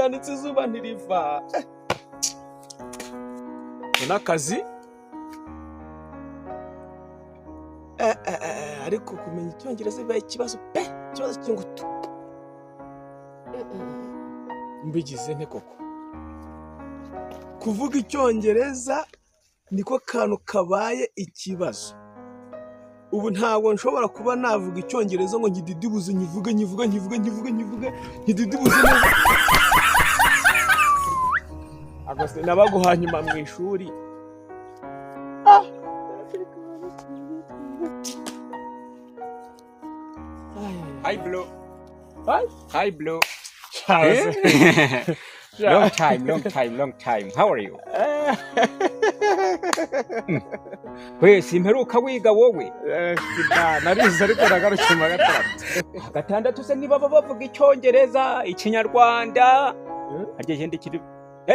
nanditse izuba ntiriva. N'akazi ariko kumenya icyongereza bibaye ikibazo pe, ikibazo cy'ingutu. Mbigize nte koko? Kuvuga icyongereza niko kantu kabaye ikibazo. Ubu ntabwo nshobora kuba navuga icyongereza ngo ngididibuze nyivuge ngididibuze neza. Agose nabaguha nyuma mu ishuri. Hi Blue. What? Hi Blue. Eh? Long time. How are you? We simperuka wiga wowe. Narize ariko nagarukiye mu gatandatu. Gatandatu se niba bavuga icyongereza, ikinyarwanda, harya ikindi kiri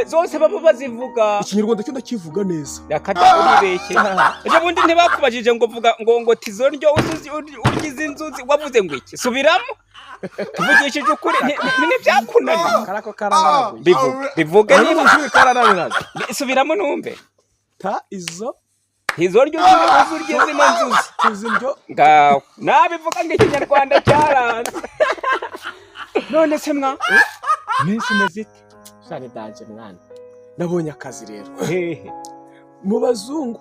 zose baba bazivuga. Ikinyarwanda cyo ndakivuga neza. Yakada uribeshye. Ejo bundi ntibakubajije ngo vuga ngo tizoryo ugize inzuzi wavuze ngo iki? Subiramo. Tuvugishije ukuri ntibyakunaniye. Karako karanaguye. Bivuge niba ushuri karananiraje. Subiramo numve. Izoryo uzurye zino nzuzi. Tuziryo. Ngaho nabivuga ngo ikinyarwanda cyaranze. None se mwa minsi mezite shane danje mwana. Nabonye akazi rero. Hehe. Mu bazungu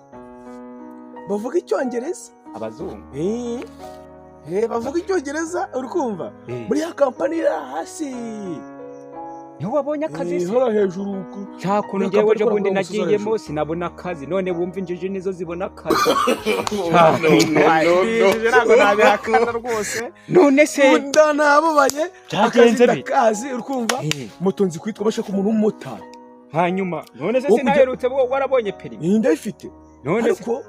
bavuga icyongereza. Abazungu bavuga icyongereza uri kumva? Muri ya kampani iri hasi. Niho wabonye akazi se? Hora hejuru. Cyakuntu ngewe ejo bundi nagiyemo sinabona akazi. None wumva injiji nizo zibona akazi. Ntabwo nabihakana rwose. None se ndanababaye. Byagenze bite? Akazi uri kumva? Moto nzi kwitwa bashaka umuntu w'umumotari. Hanyuma none se sinaherutse warabonye perimi? Ndayifite. None se ko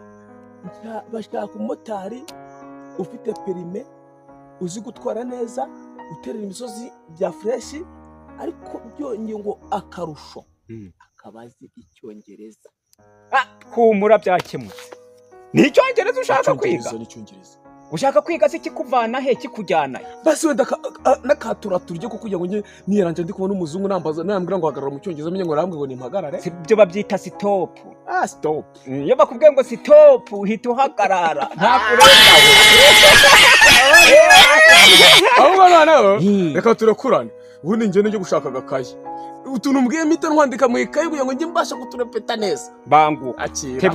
bashaka umumotari ufite perime, uzi gutwara neza, uterera imisozi bya fresh, ariko byongeye ngo akarusho akabazi icyongereza. Humura byakemutse. Ni icyongereza ushaka kwiga? Ushaka kwiga se kikuvana he kikujyana? Basi wenda nakatura turye ko kugira ngo nge niyaranje ndi kubona umuzungu nambaza nambwira ngo hagarara mu cyongereza menye ngo rambwe ngo nimpagarare. Sibyo babyita stop. Stop. Iyo bakubwiye ngo stop uhita uhagarara. Nta kurenga. Ahubwo noneho reka turakurana. Ubundi nge nje gushaka agakayi. Utuntu mbwiye mita ntwandika mu ikayi kugira ngo nge mbasha kuturepeta neza. Bangu. Akira.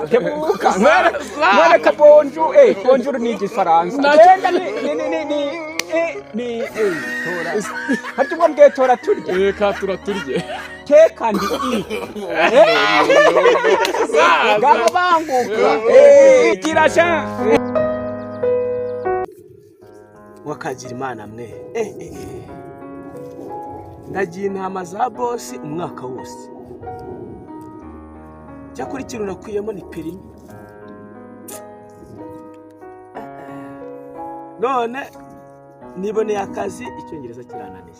Tebuka. Mwana kabonju. Bonjour ni igifaransa. Genda ni tora. Hati mbwiye tora turye. Ka turaturye. Teka ndi Gabo banguka. Kirasha. Wakagira Imana mwe. Nagiye intama za bosi umwaka wose. Cyakuri ikintu nakuyemo ni perimi. None niboneye akazi icyongereza kirananiye.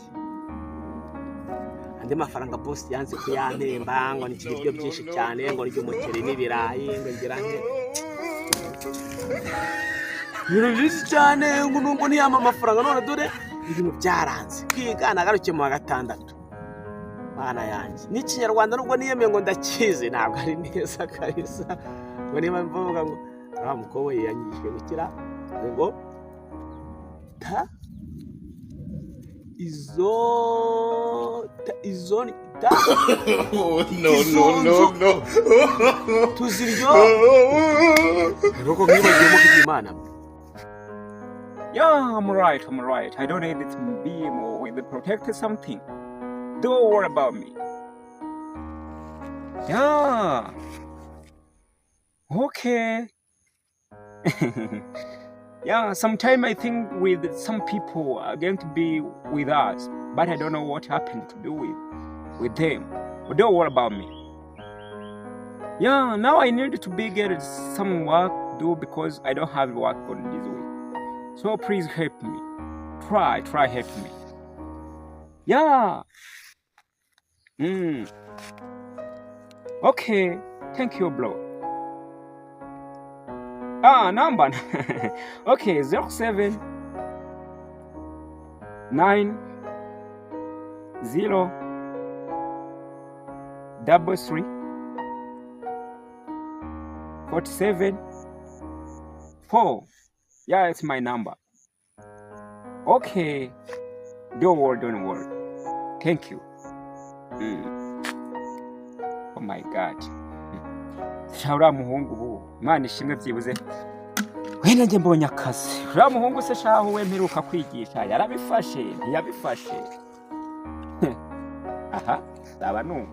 Andi mafaranga bosi yanze kuyantemba ngo nikiri byo byinshi cyane ngo ryo umuceri n'ibirayi ngo ngira nke. Biro byinshi cyane ngo nubwo ntiyama amafaranga none dore ibintu byaranze. Kwiga nagarukiye mu wa gatandatu. Bana yanjye. N'ikinyarwanda nubwo niyemeye ngo ndakize ntabwo ari neza kabisa. Ngo niba mvuga ngo mukobwa yanyishwe gukira ngo izo no. Tuziryo. Roko ngibagiye mu k'Imana. Yeah, I'm right. I don't need it to be more with the protect something. Don't worry about me. Yeah. Okay. Yeah, sometimes I think with some people are going to be with us, but I don't know what happened to do with them. But don't worry about me. Yeah, now I need to get some work do because I don't have work on this week. So please help me. Try help me. Yeah. Okay. Thank you, bro. Number. Okay, 07 9 0 33 47 4. Yeah, it's my number. Okay. Don't worry. Thank you. Oh my God. Uriya muhungu ubu Imana ishimwe byibuze wenda njye mbonye akazi. Uriya muhungu se shaho we mperuka kwigisha yarabifashe ntiyabifashe. Aha zaba numva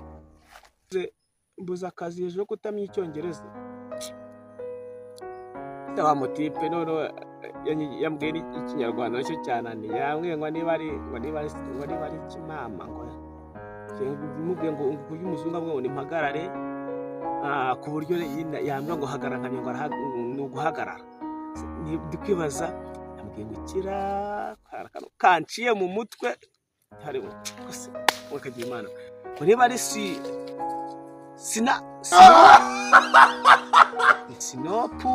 mbuza akazi ejo kutamenya icyongereza. Wa mutipe none yambwiye ikinyarwanda nacyo cyananiye. Yambwiye ngo niba ari ikimama ngo mubwiye ngo uyu muzungu abwo ni mpagarare ku buryo yambwiye ngo hagarara ngo guhagarara. Ndi kwibaza yambwiye ngo kira kanciye mu mutwe hari kose wakagira Imana ngo niba ari sinopu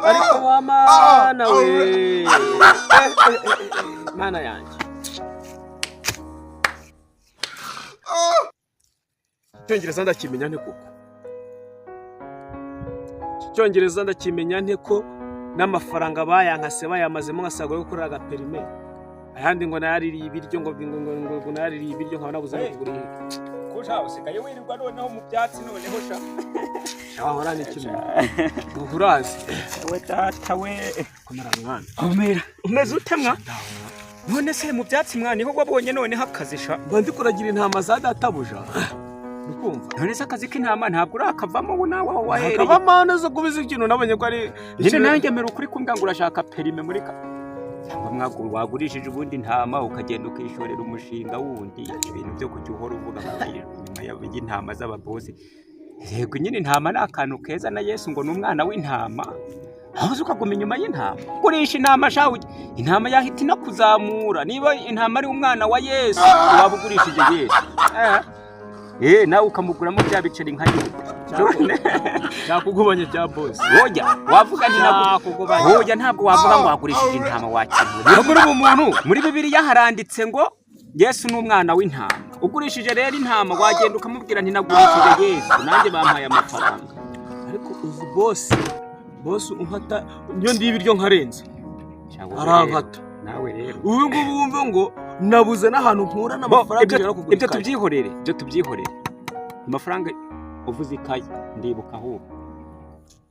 ariko mama nawe mana yanjye Icyongereza ndakimenya nte koko? Icyongereza ndakimenya nte ko n'amafaranga bayankase bayamazemo nkasaga yo gukorera agaperime ahandi ngo naririye ibiryo ngo naririye ibiryo nkaba nabuze no kugura ko sha usigaye wirirwa noneho mu byatsi noneho sha ahora ni kimwe urazi we data we komera mwana umeze utemwa none se mu byatsi mwana niho wabonye noneho akazi sha ndi kuragira intama za databuja ukumva none se akazi k'intama ntabwo urakavamo ubu nawe aho wahereye akavamo neza kubiza ikintu nabonye ko ari nyine nanjye mbere ukuri kumbwa ngo urashaka perime muri cyangwa wagurishije ubundi intama ukagenda ukishorera umushinga wundi ibintu byo kujya uhora uvuga nyuma y'intama z'ababosi. Yego nyine intama ni akantu keza na Yesu ngo ni umwana w'intama aho uzi ukaguma inyuma y'intama gurisha intama shawe intama yahita inakuzamura niba intama ari umwana wa Yesu waba ugurishije Yesu nawe ukamuguramo bya biceri nka cyakugubanye bya boss woja wavuga nti nakugubanye woja ntabwo wavuga ngo wagurishije intama wakimura muri umuntu muri Bibiliya haranditse ngo Yesu ni umwana w'intama ugurishije rero intama wagenda ukamubwira nti nagurishije Yesu nanjye bampaye amafaranga ariko uzi boss unkata nyo ndi ibiryo nkarenze arankata nawe rero ubu ngubu wumve ngo nabuze n'ahantu nkura n'amafaranga yo kugura ibyo tubyihorere amafaranga uvuze ikaye ndibuka aho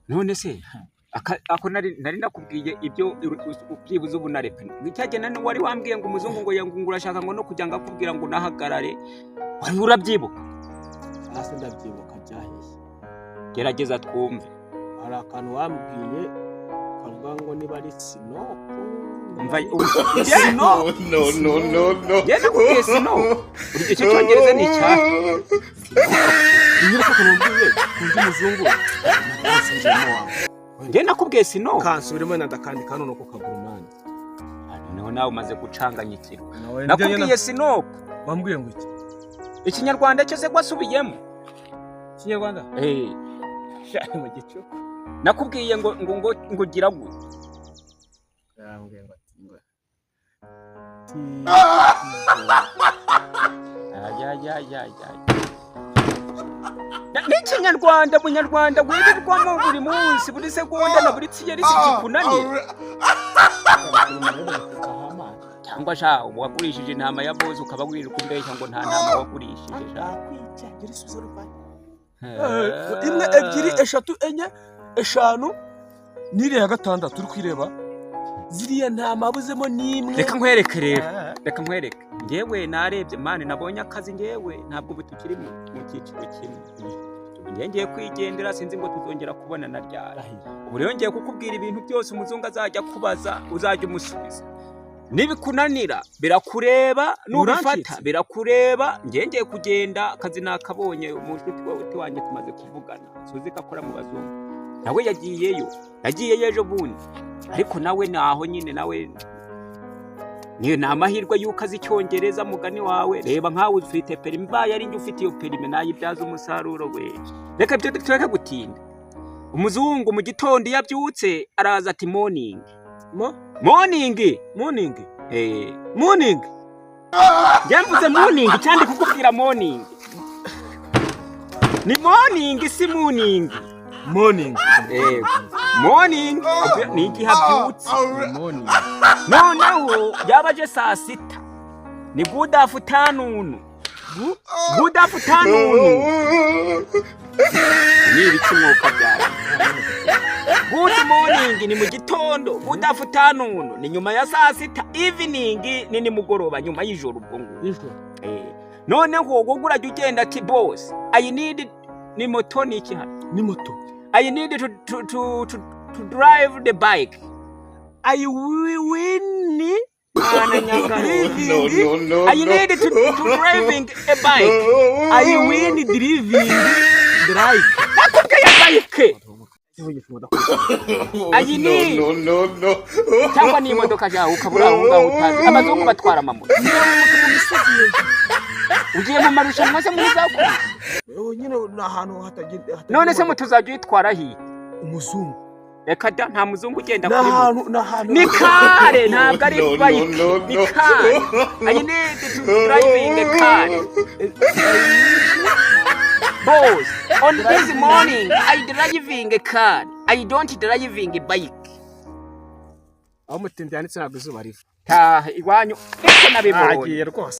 none se ako nari nakubwiye ibyo byibuze ubu narepe ngicyagena no wari wambwiye ngo umuzungu ngo yangungura ashaka ngo no kujya ngakubwira ngo nahagarare wari urabyibuka hasi ndabyibuka byahise gerageza twumve hari akantu wambwiye kavuga ngo niba ari sinopu no yenda kubwiye sino icyo cyongereza ni cyane niba ko kanubwiye kundi muzungu nge nakubwiye sino kansubiremo ndakandi kano no kukagurumana noneho nawe umaze gucanganyikira nakubwiye sino wambwiye ngo iki ikinyarwanda cyose gwasubiyemo ikinyarwanda shaka mu gicu nakubwiye ngo gira gute yambwiye ngo n'ikinyarwanda munyarwanda wirirwamo buri munsi buri segonda na buri kigeri kikunaniye cyangwa sha wagurishije intama ya boss ukaba wirirwa umbeshya ngo nta ntama wagurishije sha imwe ebyiri eshatu enye eshanu nire ya gatandatu uri kwireba ziriya ntama abuzemo n'imwe reka nkwereke rero reka nkwereke ngewe narebye mane nabonye akazi ngewe ntabwo butukiri mu cyiciro kimwe ngiye kwigendera sinzi ngo tuzongera kubona na ryara ubu rero ngiye kukubwira ibintu byose umuzungu azajya kubaza uzajya umusubiza nibikunanira birakureba nubifata birakureba ngiye kugenda akazi nakabonye umushuti wanjye tumaze kuvugana suzi kakora mu bazungu nawe yagiyeyo ejo bundi ariko nawe naho nyine nawe niyo namahirwe yuko azi icyongereza mugani wawe reba nkawe ufite perime mbaye ari njye ufite iyo perime nayibyaza umusaruro we reka tureke gutinda umuzungu mu gitondo yabyutse araza ati morning Morning. Morning. Eh. Morning. Jamvuze morning cyandi kukubwira morning. Ni morning si morning. Morning. Morning. Ni igihabyutse. Morning. Noneho yabaje saa 6. Ni good afternoon. Good afternoon. Ni ibikimoka byari. Good morning ni mu gitondo. Good afternoon ni nyuma ya saa 6. Evening ni nimugoroba nyuma y'ijoro ubwo ngo. Noneho gugura ugenda ati boss, I need ni moto ni iki hano? Ni moto. I need to drive the bike. I win. No. I need to driving a bike. I win driving bike. Nakubwiye bike. No. Cyangwa ni imodoka yawe ukabura aho ngaho utazi. Amazungu batwara amamoto. Ugiye mu marushanwa se muri zakuru? Nyine ahantu hatagira. None se mutuzajya yitwara hi? Umuzungu. Reka da nta muzungu ugenda kuri moto. Ni kare ntabwo ari bike. Ni kare. I need to driving a car. Boss, on this morning I driving a car. I don't driving a bike. Aho mutindi yanditse ntabwo izuba riva. Iwanyu ese nabibonye. Agiye rwose.